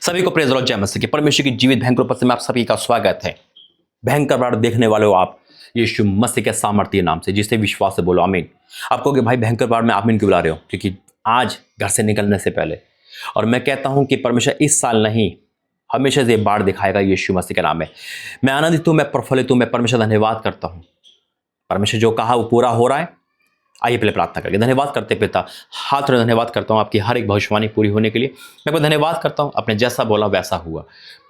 सभी को praise Lord जय मसीह की परमेश्वर की जीवित भयंकर उपस्थिति में आप सभी का स्वागत है। भयंकर बाढ़ देखने वाले हो आप यीशु मसीह के सामर्थ्य नाम से, जिससे विश्वास से बोलो आमीन। आप कहोगे भाई भयंकर बाढ़ में आमीन क्यों बुला रहे हो? क्योंकि आज घर से निकलने से पहले और मैं कहता हूं कि परमेश्वर इस साल नहीं हमेशा से बाढ़ दिखाएगा यीशु मसीह के नाम में। मैं आनंदित हूं, मैं प्रफुल्लित हूं, मैं परमेश्वर धन्यवाद करता हूं। परमेश्वर जो कहा वो पूरा हो रहा है। आइए पहले प्रार्थना करके धन्यवाद करते पिता, हाथ में धन्यवाद करता हूँ आपकी हर एक भविष्यवाणी पूरी होने के लिए। मैं आपको धन्यवाद करता हूँ, अपने जैसा बोला वैसा हुआ।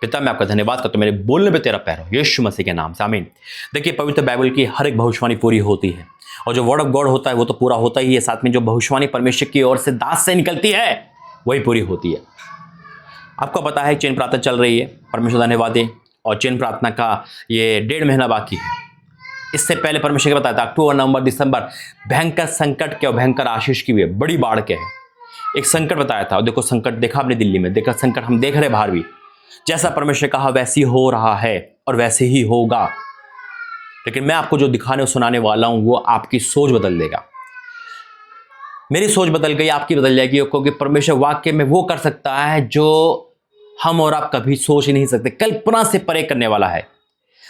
पिता मैं आपका धन्यवाद करता हूँ, मेरे बोलने पे तेरा पैर हो यीशु मसीह के नाम से आमीन। देखिए पवित्र बाइबल की हर एक भविष्यवाणी पूरी होती है और जो वर्ड ऑफ गॉड होता है वो तो पूरा होता ही है, साथ में जो भविष्यवाणी परमेश्वर की ओर से दास से निकलती है वही पूरी होती है। आपको पता है चैन प्रार्थना चल रही है, परमेश्वर धन्यवाद है। और चैन प्रार्थना का ये 1.5 महीना बाकी है। इससे पहले परमेश्वर ने बताया था अक्टूबर नवंबर दिसंबर भयंकर संकट के और भयंकर आशीष की भी है, बड़ी बाढ़ के है। एक संकट बताया था और देखो संकट देखा आपने दिल्ली में, देखा संकट हम देख रहे बाहर भी। जैसा परमेश्वर कहा वैसे ही हो रहा है और वैसे ही होगा। लेकिन मैं आपको जो दिखाने और सुनाने वाला हूं वो आपकी सोच बदल देगा। मेरी सोच बदल गई, आपकी बदल जाएगी, क्योंकि परमेश्वर वाक्य में वो कर सकता है जो हम और आप कभी सोच ही नहीं सकते, कल्पना से परे करने वाला है।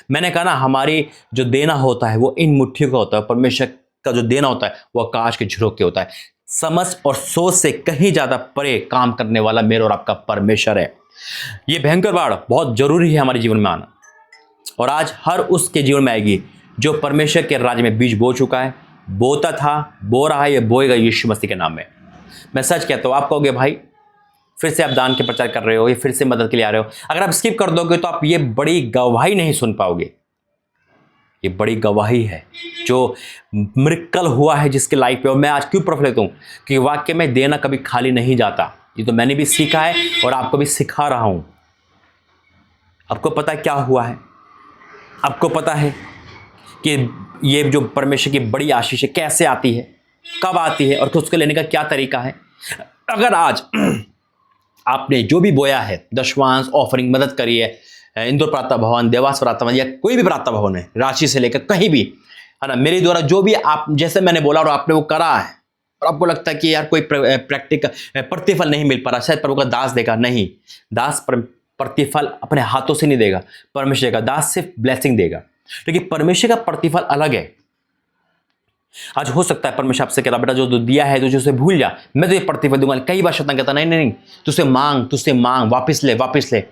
मैंने कहा ना, हमारी जो देना होता है वो इन मुट्ठियों का होता है, परमेश्वर का जो देना होता है वो आकाश के झरोखे होता है। समझ और सोच से कहीं ज्यादा परे काम करने वाला मेरा और आपका परमेश्वर है। ये भयंकर बाढ़ बहुत जरूरी है हमारे जीवन में आना, और आज हर उसके जीवन में आएगी जो परमेश्वर के राज्य में बीज बो चुका है, बोता था, बो रहा है, ये बोएगा यीशु मसीह के नाम में। मैं सच कहता हूं, आप कहोगे भाई फिर से आप दान के प्रचार कर रहे हो, ये फिर से मदद के लिए आ रहे हो। अगर आप स्किप कर दोगे तो आप ये बड़ी गवाही नहीं सुन पाओगे। ये बड़ी गवाही है जो मिरेकल हुआ है जिसके लाइफ पे। और मैं आज क्यों प्रफुल्लित हूं कि वाक्य में देना कभी खाली नहीं जाता। ये तो मैंने भी सीखा है और आपको भी सिखा रहा हूं। आपको पता है क्या हुआ है? आपको पता है कि ये जो परमेश्वर की बड़ी आशीष है कैसे आती है, कब आती है और उसको लेने का क्या तरीका है? अगर आज आपने जो भी बोया है, दशवांश, ऑफरिंग, मदद करी है, इंदौर प्रार्थना भवन, देवास प्रार्थना भवन या कोई भी प्रार्थना भवन है, रांची से लेकर कहीं भी, है ना, मेरे द्वारा जो भी आप जैसे मैंने बोला और आपने वो करा है और आपको लगता है कि यार कोई प्रैक्टिकल प्रतिफल नहीं मिल पा रहा, शायद प्रभु का दास देगा। नहीं, दास प्रतिफल अपने हाथों से नहीं देगा, परमेश्वर का दास सिर्फ ब्लेसिंग देगा। लेकिन परमेश्वर का प्रतिफल अलग है। आज हो सकता है परमेश्वर आपसे कह रहा बेटा जो दिया है तुझे उसे भूल जा, मैं तुझे प्रतिफल दूंगा। कई बार शैतान कहता नहीं नहीं नहीं, तुझसे मांग, वापस ले।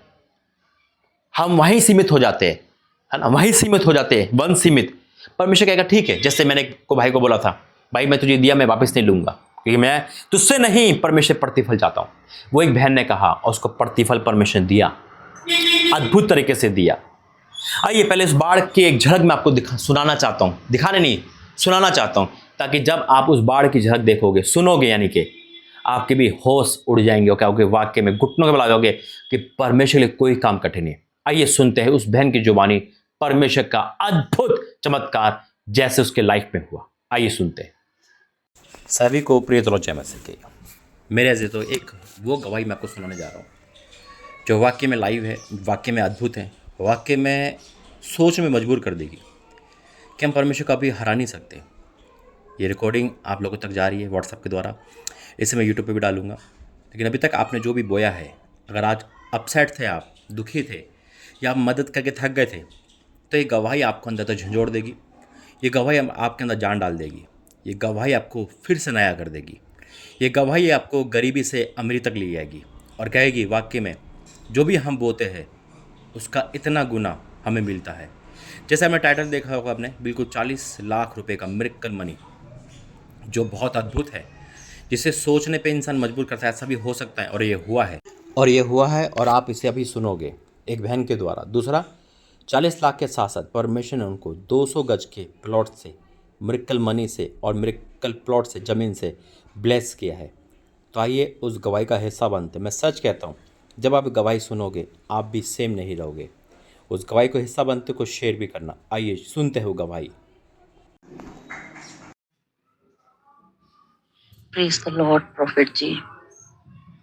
हम वहीं सीमित हो जाते हैं, है ना, वहीं सीमित हो जाते हैं, वन सीमित। परमेश्वर कहेगा ठीक है, जैसे मैंने भाई को बोला था, भाई मैं तुझे दिया, मैं वापस नहीं लूंगा, क्योंकि मैं तुझसे नहीं, परमेश्वर प्रतिफल चाहता हूं। वो एक बहन ने कहा और उसको प्रतिफल परमेश्वर दिया, अद्भुत तरीके से दिया। आइए पहले इस बाढ़ की एक झलक मैं आपको सुनाना चाहता हूं, दिखाने नहीं, सुनाना चाहता हूं, ताकि जब आप उस बाढ़ की झलक देखोगे, सुनोगे, यानी कि आपके भी होश उड़ जाएंगे और क्या होगे, वाक्य में घुटनों के बल आ जाओगे कि परमेश्वर के लिए कोई काम कठिन नहीं। आइए सुनते हैं उस बहन की जुबानी परमेश्वर का अद्भुत चमत्कार जैसे उसके लाइफ में हुआ। आइए सुनते हैं। सभी को प्रिय जय मसीह की मेरे ऐसे तो एक वो गवाही मैं आपको सुनाने जा रहा हूँ जो वाक्य में लाइव है, वाक्य में अद्भुत है, वाक्य में सोच में मजबूर कर देगी कि हम परमेश्वर को अभी हरा नहीं सकते। ये रिकॉर्डिंग आप लोगों तक जा रही है व्हाट्सएप के द्वारा, इसे मैं यूट्यूब पे भी डालूंगा। लेकिन अभी तक आपने जो भी बोया है, अगर आज अपसेट थे, आप दुखी थे या आप मदद करके थक गए थे, तो ये गवाही आपको अंदर तक झंझोड़ देगी। ये गवाही आपके अंदर जान डाल देगी। ये गवाही आपको फिर से नया कर देगी। ये गवाही आपको गरीबी से अमीरी तक ले जाएगी और कहेगी वाक्य में जो भी हम बोते हैं उसका इतना गुना हमें मिलता है। जैसे हमने टाइटल देखा होगा आपने, बिल्कुल 40 लाख रुपए का मिरेकल मनी, जो बहुत अद्भुत है, जिसे सोचने पे इंसान मजबूर करता है ऐसा भी हो सकता है। और ये हुआ है और आप इसे अभी सुनोगे एक बहन के द्वारा। दूसरा, 40 लाख के साथ साथ परमेश्वर ने उनको 200 गज के प्लॉट से, मिरेकल मनी से और मिरेकल प्लॉट से, ज़मीन से ब्लेस किया है। तो आइए उस गवाही का हिस्सा बनते। मैं सच कहता हूँ, जब आप गवाही सुनोगे आप भी सेम नहीं रहोगे। उस गवाही को हिस्सा बनते को शेयर भी करना। आइए सुनते हो गवाही। प्रेज द लॉर्ड प्रॉफिट जी।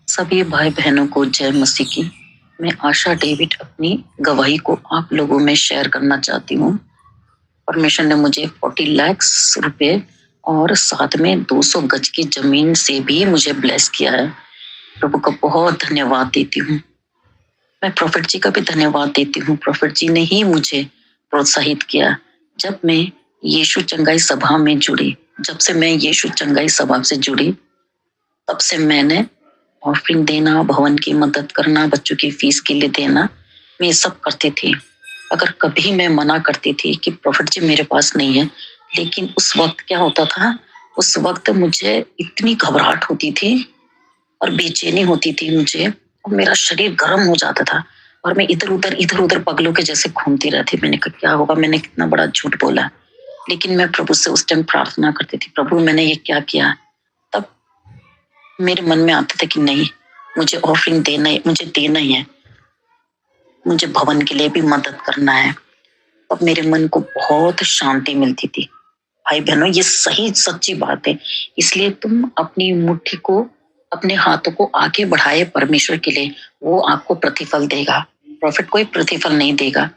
सभी भाई बहनों को जय मसीह की। मैं आशा डेविड अपनी गवाही को आप लोगों में शेयर करना चाहती हूँ। परमेश्वर ने मुझे 40 लाख रुपए और साथ में 200 गज की जमीन से भी मुझे ब्लेस किया है। प्रभु का बहुत धन्यवाद देती हूँ। मैं प्रॉफिट जी का भी धन्यवाद देती हूँ। प्रॉफिट जी ने ही मुझे प्रोत्साहित किया। जब मैं यीशु चंगाई सभा में जुड़ी, जब से मैं यीशु चंगाई सभा से जुड़ी, तब से मैंने ऑफरिंग देना, भवन की मदद करना, बच्चों की फीस के लिए देना, मैं ये सब करती थी। अगर कभी मैं मना करती थी कि प्रॉफिट जी मेरे पास नहीं है, लेकिन उस वक्त क्या होता था, उस वक्त मुझे इतनी घबराहट होती थी और बेचैनी होती थी मुझे, और मेरा शरीर गर्म हो जाता था और मैं इधर उधर पगलों के जैसे घूमती रहती। मैंने कहा क्या होगा, मैंने कितना बड़ा झूठ बोला। लेकिन मैं प्रभु से उस टाइम प्रार्थना करती थी, प्रभु मैंने ये क्या किया। तब मेरे मन में आता था कि नहीं, मुझे ऑफरिंग देना है, मुझे देना ही है, मुझे भवन के लिए भी मदद करना है। तब मेरे मन को बहुत शांति मिलती थी। भाई बहनों, ये सही सच्ची बात है। इसलिए तुम अपनी मुट्ठी को, अपने हाथों को आगे बढ़ाए परमेश्वर के लिए, वो आपको प्रतिफल देगा। प्रॉफिट कोई प्रतिफल नहीं देगा।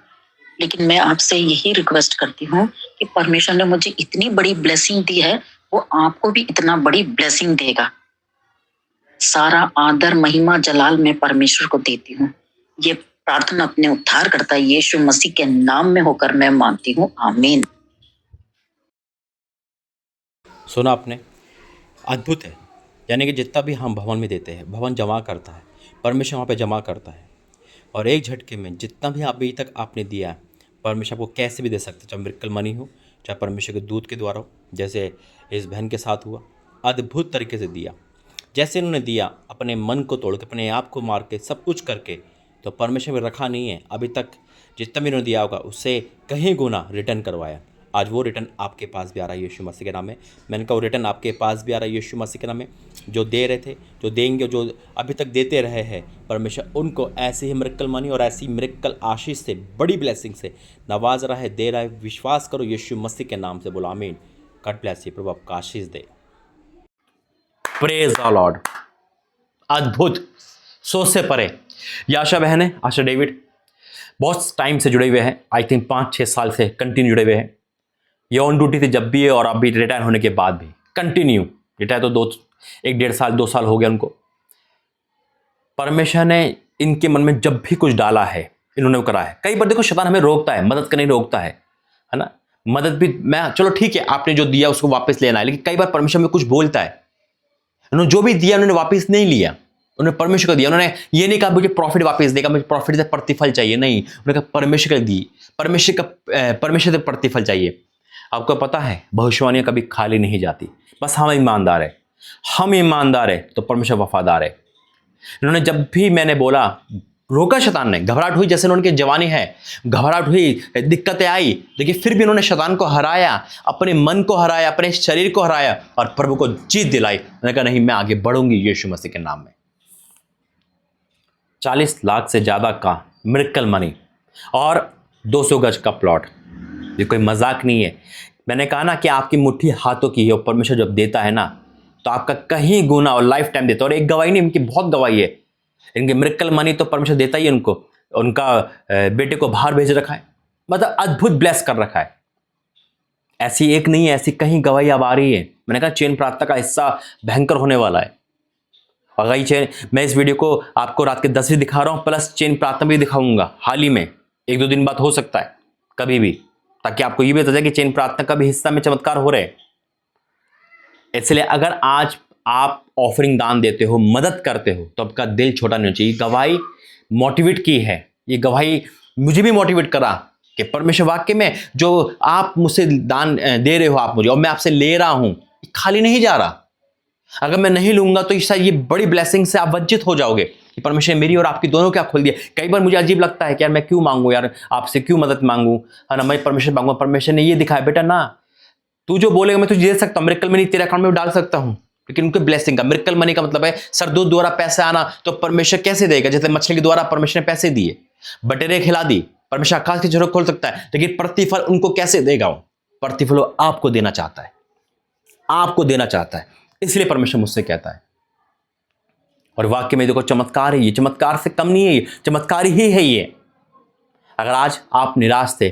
लेकिन मैं आपसे यही रिक्वेस्ट करती हूँ कि परमेश्वर ने मुझे इतनी बड़ी ब्लेसिंग दी है, वो आपको भी इतना बड़ी ब्लेसिंग देगा। सारा आदर महिमा जलाल मैं परमेश्वर को देती हूँ। ये प्रार्थना अपने उद्धार करता यीशु मसीह के नाम में होकर मैं मानती हूँ, आमीन। सुना आपने, अद्भुत है। यानी कि जितना भी हम भवन में देते हैं, भवन जमा करता है, परमेश्वर वहाँ पे जमा करता है। और एक झटके में जितना भी अभी तक आपने दिया है, परमेश्वर आपको कैसे भी दे सकते हैं, चाहे मिरेकल मनी हो, चाहे परमेश्वर के दूत के द्वारा हो, जैसे इस बहन के साथ हुआ। अद्भुत तरीके से दिया, जैसे इन्होंने दिया, अपने मन को तोड़ के, अपने आप को मार के, सब कुछ करके, तो परमेश्वर में रखा नहीं है। अभी तक जितना भी इन्होंने दिया होगा उससे कहीं गुना रिटर्न करवाया। आज वो रिटर्न आपके पास भी आ रहा है यीशु मसीह के नाम में। मैंने कहा वो रिटर्न आपके पास भी आ रहा है यीशु मसीह के नाम में। जो दे रहे थे, जो देंगे, जो अभी तक देते रहे हैं, परमेश्वर उनको ऐसे ही मिरेकल मनी और ऐसी मिरेकल आशीष से, बड़ी ब्लेसिंग से नवाज रहा है, दे रहा है। विश्वास करो यीशु मसीह के नाम से, बोलो आमीन। गॉड ब्लेस यू, प्रभु आपको आशीष दे। Praise the Lord. अद्भुत, सोच से परे। ये आशा बहन है, आशा डेविड, बहुत टाइम से जुड़े हुए हैं। आई थिंक 5-6 साल से कंटिन्यू जुड़े हुए हैं। ये ऑन ड्यूटी थे जब भी है, और अभी रिटायर होने के बाद भी कंटिन्यू। रिटायर तो 1-1.5 साल 2 साल हो गया उनको। परमेश्वर ने इनके मन में जब भी कुछ डाला है, इन्होंने वो करा है। कई बार देखो शैतान हमें रोकता है, मदद करने रोकता है ना। मदद भी मैं, चलो ठीक है, आपने जो दिया उसको वापस लेना है, लेकिन कई बार परमेश्वर में कुछ बोलता है। उन्होंने जो भी दिया उन्होंने वापस नहीं लिया, उन्होंने परमेश्वर को दिया। उन्होंने ये नहीं कहा मुझे प्रॉफिट वापस देगा, मुझे प्रॉफिट से प्रतिफल चाहिए, नहीं, उन्होंने कहा परमेश्वर को दी, परमेश्वर से प्रतिफल चाहिए। आपको पता है भविष्यवाणियां कभी खाली नहीं जाती। बस हम ईमानदार है, हम ईमानदार है तो परमेश्वर वफादार है। इन्होंने जब भी मैंने बोला, रोका शैतान ने। घबराहट हुई, जैसे उनकी जवानी है, घबराहट हुई, दिक्कतें आई, लेकिन फिर भी उन्होंने शैतान को हराया, अपने मन को हराया, अपने शरीर को हराया और प्रभु को जीत दिलाई। उन्होंने कहा नहीं, मैं आगे बढ़ूंगी यीशु मसीह के नाम में। 40 लाख से ज्यादा का मिरेकल मनी और 200 गज का प्लॉट। ये कोई मजाक नहीं है। मैंने कहा ना कि आपकी मुट्ठी हाथों की है, और परमेश्वर जब देता है ना तो आपका कहीं गुना और लाइफ टाइम देता है। और एक गवाही नहीं, इनकी बहुत गवाही है। इनके मिरेकल मनी तो परमेश्वर देता ही है उनको। उनका बेटे को बाहर भेज रखा है, मतलब अद्भुत ब्लेस कर रखा है। ऐसी एक नहीं है, ऐसी कहीं गवाही अब आ रही है। मैंने कहा चेन प्रार्थना का हिस्सा भयंकर होने वाला है। और वही चेन, मैं इस वीडियो को आपको रात के 10 बजे दिखा रहा हूँ, प्लस चेन प्रार्थना भी दिखाऊंगा हाल ही में, 1-2 दिन बाद हो सकता है, कभी भी, ताकि आपको ये भी पता चले कि चेन प्रार्थना का भी हिस्सा में चमत्कार हो रहे हैं। इसलिए अगर आज आप ऑफरिंग दान देते हो, मदद करते हो, तो आपका दिल छोटा नहीं होना चाहिए। गवाही मोटिवेट की है, ये गवाही मुझे भी मोटिवेट करा कि परमेश्वर वाक्य में जो आप मुझसे दान दे रहे हो आप मुझे, और मैं आपसे ले रहा हूं, खाली नहीं जा रहा। अगर मैं नहीं लूंगा तो शायद ये बड़ी ब्लेसिंग से आप वंचित हो जाओगे कि परमेश्वर मेरी और आपकी दोनों क्या खोल दिया। कई बार मुझे अजीब लगता है कि यार मैं क्यों मांगू, यार आपसे क्यों मदद मांगू, है ना, मैं परमेश्वर मांगू। परमेश्वर ने ये दिखाया, बेटा ना, तू जो बोलेगा मैं तुझे दे सकता हूँ, मिरेकल मनी तेरे अकाउंट में डाल सकता हूँ, लेकिन उनके ब्लेसिंग का, मिरेकल मनी का मतलब है सरदूत द्वारा पैसे आना। तो परमेश्वर कैसे देगा? जैसे मछली के द्वारा परमेश्वर ने पैसे दिए, बटेरे खिला दी, परमेश्वर आकाश की झरोख खोल सकता है, लेकिन प्रतिफल उनको कैसे देगा? वो प्रतिफल आपको देना चाहता है, आपको देना चाहता है। इसलिए परमेश्वर मुझसे कहता है। और वाक्य में देखो चमत्कार है, ये चमत्कार से कम नहीं है, ये चमत्कार ही है ये। अगर आज आप निराश थे,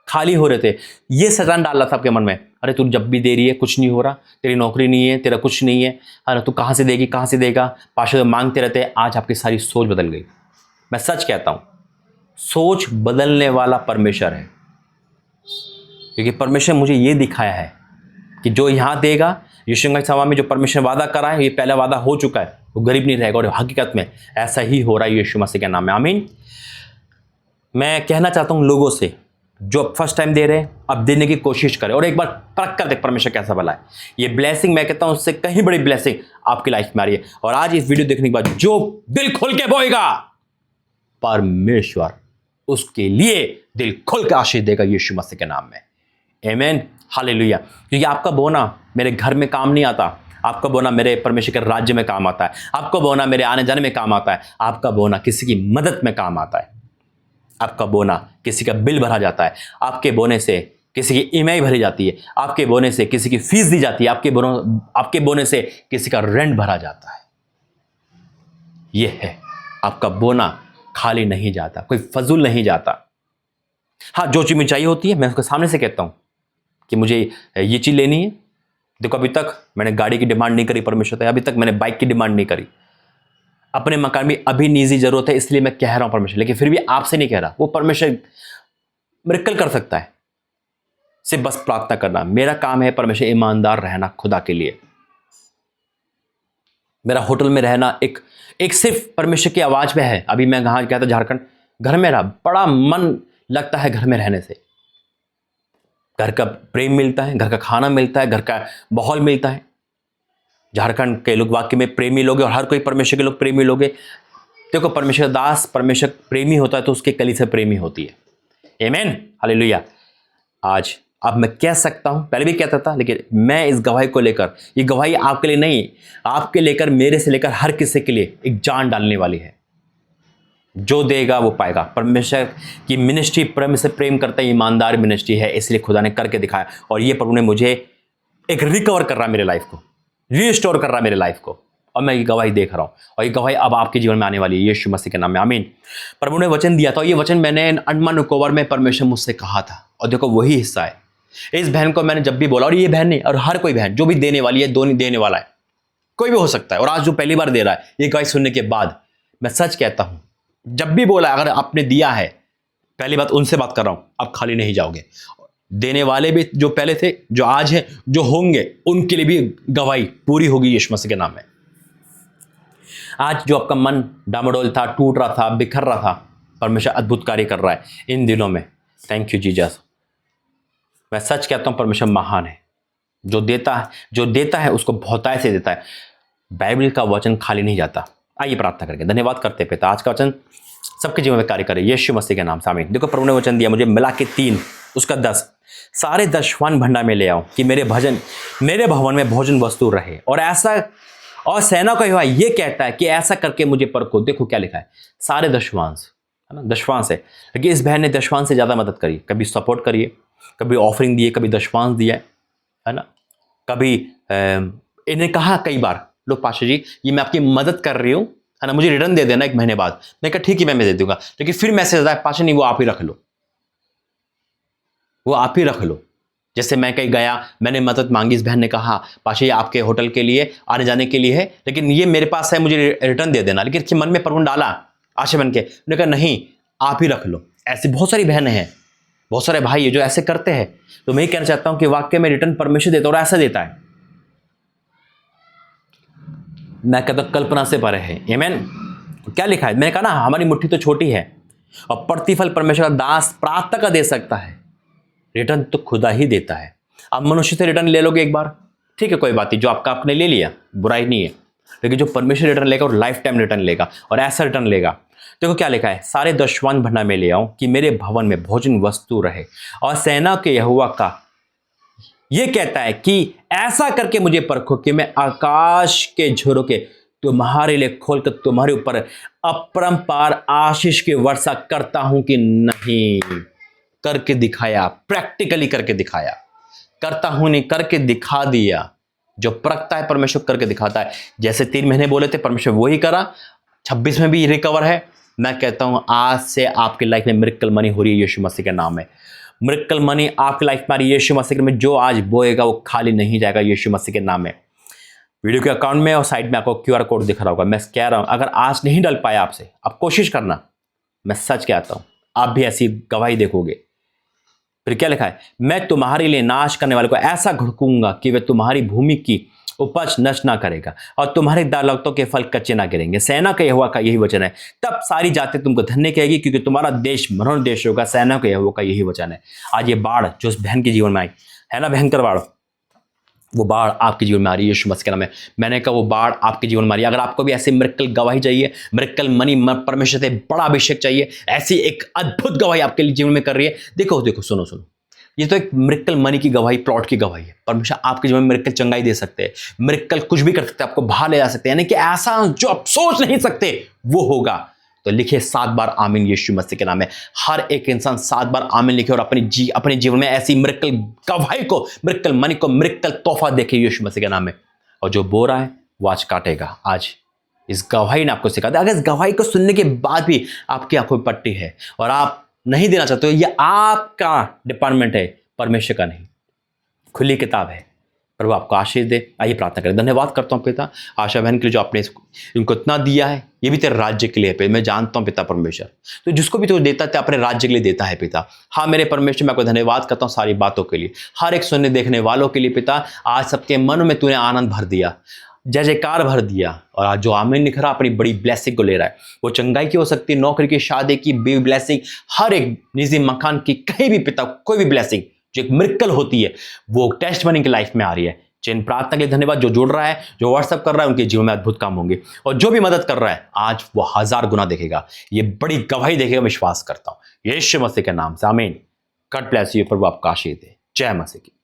खाली हो रहे थे, ये शैतान डाल रहा था आपके मन में, अरे तू जब भी दे रही है कुछ नहीं हो रहा, तेरी नौकरी नहीं है, तेरा कुछ नहीं है ना, तू कहां से देगी, कहां से देगा, पार्षद मांगते रहते हैं। आज आपकी सारी सोच बदल गई। मैं सच कहता हूं, सोच बदलने वाला परमेश्वर है। क्योंकि परमेश्वर मुझे ये दिखाया है कि जो यहां देगा, यीशु मसीह सभा में जो परमेश्वर वादा करा है, ये पहला वादा हो चुका है, वो गरीब नहीं रहेगा। और हकीकत में ऐसा ही हो रहा है यीशु मसीह के नाम में, आमीन। मैं कहना चाहता हूं लोगों से जो फर्स्ट टाइम दे रहे हैं, अब देने की कोशिश करें और एक बार परख कर देख परमेश्वर कैसा भला है। ये ब्लेसिंग मैं कहता हूं उससे कहीं बड़ी ब्लेसिंग आपकी लाइफ में आ रही है। और आज इस वीडियो देखने के बाद जो दिल खोल के बोएगा, परमेश्वर उसके लिए दिल खोल के आशीष देगा यीशु मसीह के नाम में, आमीन, हालेलुया। क्योंकि आपका बोना मेरे घर में काम नहीं आता, आपका बोना मेरे परमेश्वर के राज्य में काम आता है, आपका बोना मेरे आने जाने में काम आता है, आपका बोना किसी की मदद में काम आता है, आपका बोना किसी का बिल भरा जाता है, आपके बोने से किसी की ईएमआई भरी जाती है, आपके बोने से किसी की फीस दी जाती है, आपके बोने से किसी का रेंट भरा जाता है। यह है, आपका बोना खाली नहीं जाता, कोई फजूल नहीं जाता। हाँ, जो चीज़ मुझे चाहिए होती है मैं उसके सामने से कहता हूँ कि मुझे ये चीज़ लेनी है। देखो, अभी तक मैंने गाड़ी की डिमांड नहीं करी परमेश्वर से, अभी तक मैंने बाइक की डिमांड नहीं करी। अपने मकान में अभी निजी जरूरत है इसलिए मैं कह रहा हूं परमेश्वर, लेकिन फिर भी आपसे नहीं कह रहा। वो परमेश्वर मिरेकल कर सकता है, सिर्फ बस प्रार्थना करना। मेरा काम है परमेश्वर ईमानदार रहना खुदा के लिए। मेरा होटल में रहना एक सिर्फ परमेश्वर की आवाज में है। अभी मैं कहाँ गया था, झारखंड, घर में रहा, बड़ा मन लगता है घर में रहने से। घर का प्रेम मिलता है, घर का खाना मिलता है, घर का माहौल मिलता है। झारखंड के लोग वाकई में प्रेमी लोग हैं और हर कोई परमेश्वर के लोग प्रेमी लोग हैं। देखो, परमेश्वर दास परमेश्वर प्रेमी होता है तो उसके कलीसिया प्रेमी होती है, आमीन, हालेलुया। आज अब मैं कह सकता हूं, पहले भी कहता था, लेकिन मैं इस गवाही को लेकर, ये गवाही आपके लिए नहीं, आपके लेकर, मेरे से लेकर हर किसी के लिए एक जान डालने वाली है। जो देगा वो पाएगा। परमेश्वर की मिनिस्ट्री परमेश्वर से प्रेम करता है, ईमानदार मिनिस्ट्री है, इसलिए खुदा ने करके दिखाया। और ये प्रभु ने मुझे एक रिकवर कर रहा, मेरे लाइफ को रीस्टोर कर रहा, मेरे लाइफ को। और मैं ये गवाही देख रहा हूं और ये गवाही अब आपके जीवन में आने वाली है यीशु मसीह के नाम में, आमीन। प्रभु ने वचन दिया था, ये वचन मैंने अंडमान निकोबार में परमेश्वर मुझसे कहा था, और देखो वही हिस्सा है। इस बहन को मैंने जब भी बोला, और ये बहन नहीं, और हर कोई बहन जो भी देने वाली है, दोनों देने वाला है, कोई भी हो सकता है। और आज जो पहली बार दे रहा है, ये गवाही सुनने के बाद मैं सच कहता हूं, जब भी बोला, अगर आपने दिया है, पहली बात उनसे बात कर रहा हूं, आप खाली नहीं जाओगे। देने वाले भी जो पहले थे, जो आज हैं, जो होंगे, उनके लिए भी गवाही पूरी होगी यीशु मसीह के नाम में। आज जो आपका मन डामाडोल था, टूट रहा था, बिखर रहा था, परमेश्वर अद्भुत कार्य कर रहा है इन दिनों में। Thank you Jesus. मैं सच कहता हूं, परमेश्वर महान है। जो देता है उसको बहुतायत से देता है। बाइबल का वचन खाली नहीं जाता। आइए प्रार्थना करके धन्यवाद करते पिता, आज का वचन सबके जीवन में कार्य करे यीशु मसीह के नाम से, आमीन। देखो, प्रभु ने वचन दिया मुझे, मिला के 3 उसका 10, सारे दशवान भंडार में ले आओ कि मेरे भवन में भोजन वस्तु रहे। और सेना का यहोवा ये कहता है कि ऐसा करके मुझे परखो। देखो क्या लिखा है, सारे दशवांश, है ना, दशवांश है। लेकिन इस बहन ने दशवांश से ज़्यादा मदद करी, कभी सपोर्ट करिए, कभी ऑफरिंग दिए, कभी दशवांश दिया है ना, कभी इन्हें कहा कई बार, लो पाशा जी ये मैं आपकी मदद कर रही हूँ, है ना, मुझे रिटर्न दे देना 1 महीने बाद। मैं कहा ठीक है, मैं दे दूंगा। लेकिन फिर मैसेज आया, पाशा नहीं, वो आप ही रख लो, वो आप ही रख लो। जैसे मैं कहीं गया, मैंने मदद मांगी, इस बहन ने कहा पाशा ये आपके होटल के लिए, आने जाने के लिए है, लेकिन ये मेरे पास है, मुझे रिटर्न दे देना। लेकिन इसके मन में प्रभु ने डाला आशा बन के, उन्होंने कहा नहीं, आप ही रख लो। ऐसी बहुत सारी बहनें हैं, बहुत सारे भाई है जो ऐसे करते हैं। तो मैं कहना चाहता हूं कि वाक्य में रिटर्न परमेश्वर देता है, और ऐसा देता है, मैं कहता हूं कल्पना से परे है, आमीन। क्या लिखा है, मैंने कहा ना, हमारी मुट्ठी तो छोटी है और प्रतिफल परमेश्वर का दास प्रार्थना का दे सकता है, रिटर्न तो खुदा ही देता है। आप मनुष्य से रिटर्न ले लोगे एक बार, ठीक है, कोई बात नहीं, जो आपका आपने ले लिया, बुराई नहीं है। लेकिन जो परमेश्वर रिटर्न लेगा, और लाइफ टाइम रिटर्न लेगा, और ऐसा रिटर्न लेगा। देखो क्या लिखा है, सारे दशवान भंडार में ले आओ कि मेरे भवन में भोजन वस्तु रहे। और सेना के यहोवा का ये कहता है कि ऐसा करके मुझे परखो कि मैं आकाश के झोरों तुम्हारे लिए खोलकर तुम्हारे ऊपर अपरंपार आशीष की वर्षा करता हूं कि नहीं। करके दिखाया, प्रैक्टिकली करके दिखाया। करता हूं नहीं, करके दिखा दिया। जो परखता है परमेश्वर करके दिखाता है। जैसे 3 महीने बोले थे, परमेश्वर वही करा। 26 में भी रिकवर है। मैं कहता हूं आज से आपकी लाइफ में मिरेकल मनी हो रही है यीशु मसीह के नाम में। मिरेकल मनी आपकी लाइफ में आ रही है यीशु मसीह के नाम में। जो आज बोएगा वो खाली नहीं जाएगा यीशु मसीह के नाम में। वीडियो के अकाउंट में और साइड में आपको QR कोड दिख रहा होगा। मैं कह रहा हूं, अगर आज नहीं डल पाया आपसे, आप कोशिश करना, मैं सच कहता हूं, आप भी ऐसी गवाही देखोगे। फिर क्या लिखा है, मैं तुम्हारे लिए नाश करने वाले को ऐसा घुड़कूंगा कि वे तुम्हारी भूमि की उपज नष्ट ना करेगा और तुम्हारे दालतों के फल कच्चे ना गिरेंगे। सेना का यहोवा का यही वचन है। तब सारी जातें तुमको धन्य कहेगी, क्योंकि तुम्हारा देश मनोहर देश होगा। सेना का यहोवा का यही वचन है। आज ये बाढ़ जो उस बहन के जीवन में आई है ना, भयंकर बाढ़, वो बाढ़ आपके जीवन में आ रही है यीशु मसीह के नाम में। मैंने कहा वो बाढ़ आपके जीवन में आ रही है। अगर आपको भी ऐसी मिरेकल गवाही चाहिए, मिरेकल मनी, परमेश्वर से बड़ा अभिषेक चाहिए, ऐसी एक अद्भुत गवाही आपके लिए जीवन में कर रही है, देखो सुनो, ये तो एक मिरेकल मनी की गवाही, प्लॉट की गवाही है। परमेश्वर आपके जीवन में मिरेकल चंगाई दे सकते हैं, मिरेकल कुछ भी कर सकते हैं, आपको बाहर ले जा सकते हैं, यानी कि ऐसा जो आप सोच नहीं सकते वो होगा। तो लिखिए 7 बार आमीन यीशु मसीह के नाम में। हर एक इंसान 7 बार आमीन लिखे और अपने जीवन में ऐसी मिरेकल गवाही को, मिरेकल मनी को, मिरेकल तोहफा देखे यीशु मसीह के नाम में। और जो बो रहा है वो आज काटेगा। आज इस गवाही ने आपको सिखा दिया। अगर इस गवाही को सुनने के बाद भी आपकी आंखों में पट्टी है और आप नहीं देना चाहते हो, ये आपका डिपार्टमेंट है, परमेश्वर का नहीं। खुली किताब है। प्रभु आपको आशीष दे। आइए प्रार्थना करें। धन्यवाद करता हूँ पिता आशा बहन के लिए, जो आपने इनको इतना दिया है, ये भी तेरे राज्य के लिए है। मैं जानता हूँ पिता परमेश्वर, तो जिसको भी तू देता है अपने राज्य के लिए देता है पिता। हाँ मेरे परमेश्वर, मैं आपको धन्यवाद करता हूँ सारी बातों के लिए, हर एक सुनने देखने वालों के लिए पिता। आज सबके मन में तूने आनंद भर दिया, जय जयकार भर दिया। और आज जो आमीन लिख रहा अपनी बड़ी ब्लेसिंग को ले रहा है, वो चंगाई की हो सकती है, नौकरी की, शादी की, बी ब्लेसिंग, हर एक निजी मकान की, कहीं भी पिता कोई भी ब्लेसिंग जो एक मिरेकल होती है, वो टेस्ट मनी की लाइफ में आ रही है। जिन प्रार्थना के लिए धन्यवाद, जो जुड़ रहा है, जो व्हाट्सएप कर रहा है, उनके जीवन में अद्भुत काम होंगे। और जो भी मदद कर रहा है आज वो 1000 गुना देखेगा, ये बड़ी गवाही देखेगा, विश्वास करता हूं यीशु मसीह के नाम से आमीन। God bless you. प्रभु आपका आशीष दे। जय मसीह की।